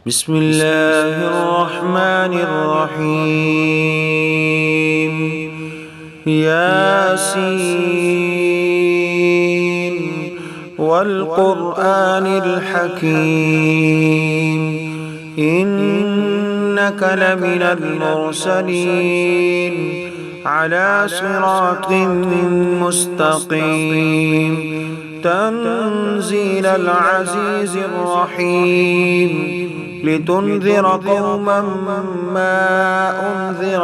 بسم الله الرحمن الرحيم. ياسين والقرآن الحكيم إنك لمن المرسلين على صراط مستقيم تنزيل العزيز الرحيم لتنذر قوما ما أنذر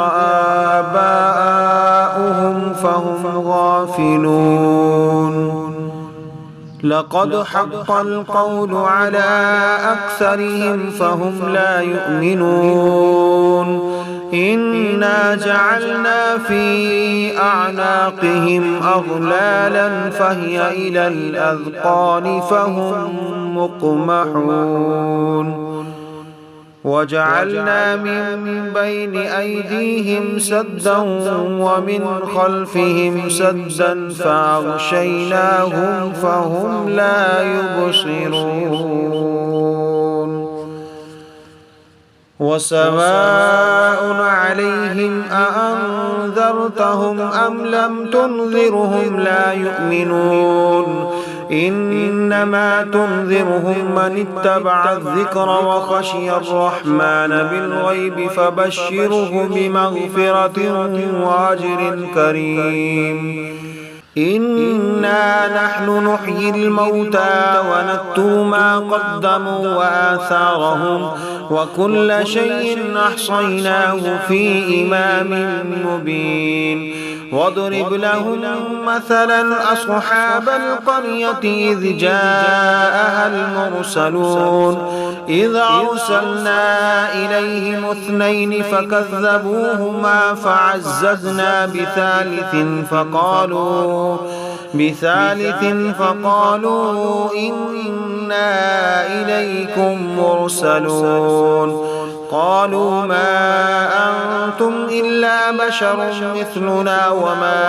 آباؤهم فهم غافلون. لقد حق القول على أكثرهم فهم لا يؤمنون. إنا جعلنا في أعناقهم أغلالا فهي إلى الأذقان فهم مقمحون. وجعلنا من بين أيديهم سدا ومن خلفهم سدا فأغشيناهم فهم لا يبصرون. وسواء عليهم أأنذرتهم أم لم تنذرهم لا يؤمنون. إنما تنذرهم من اتبع الذكر وخشي الرحمن بالغيب فبشره بمغفرة وأجر كريم. إنا نحن نحيي الموتى ونكتب ما قدموا وآثارهم وكل شيء أحصيناه في إمام مبين. واضرب لهم مثلا أصحاب القرية إذ جاءها المرسلون إذ أرسلنا إليهم اثنين فكذبوهما فعززنا بثالث فقالوا إنا إليكم مرسلون. قالوا ما أنتم إلا بشر مثلنا وما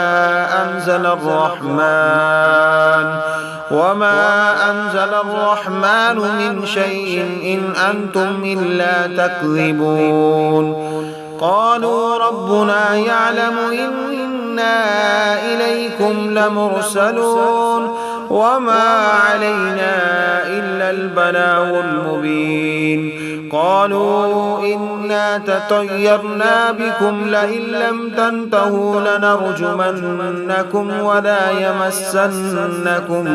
أنزل الرحمن من شيء إن أنتم إلا تكذبون. قالوا ربنا يعلم إنا إليكم لمرسلون وما علينا إلا البلاغ المبين. قالوا إنا تطيرنا بكم لئن لم تنتهوا لنرجمنكم ولا يمسنكم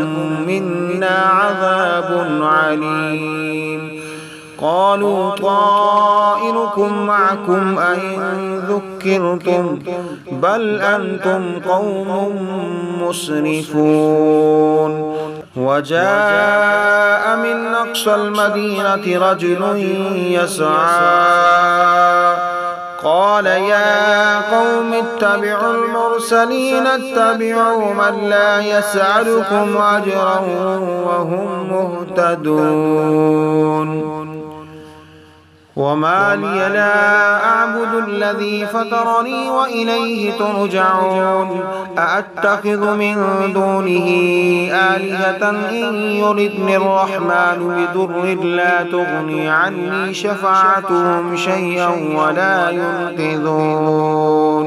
منا عذاب عليم. قالوا طائركم معكم أئن ذكرتم بل أنتم قوم مسرفون. وجاء من أقصى المدينة رجل يسعى قال يا قوم اتبعوا المرسلين اتبعوا من لا يسألكم أجرا وهم مهتدون. وما لي لا أعبد الذي فطرني وإليه ترجعون. أأتخذ من دونه آلهة إن يردني الرحمن بضر لا تغني عني شفاعتهم شيئا ولا ينقذون.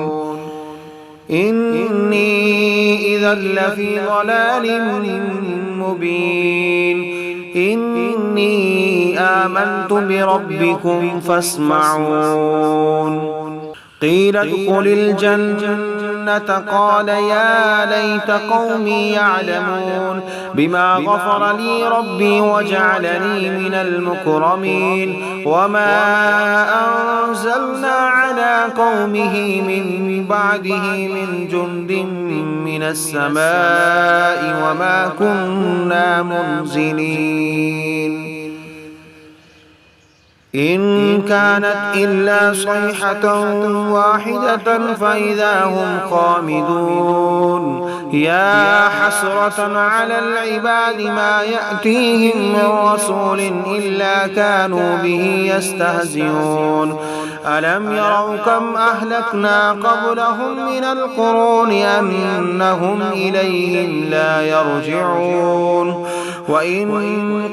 إني إذا لفي ضلال مبين. إني آمنت بربكم فاسمعون. قيل ادخل الجنة قال يا ليت قومي يعلمون بما غفر لي ربي وجعلني من المكرمين. وما أنزلنا على قومه من بعده من جند من السماء وما كنا منزلين. إن كانت إلا صيحة واحدة فإذا هم خامدون. يا حسرة على العباد ما يأتيهم من رسول إلا كانوا به يستهزئون ألم يروا كم أهلكنا قبلهم من القرون أنهم إليهم لا يرجعون وإن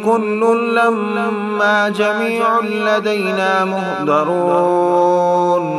كل لما جميع لدينا مهدرون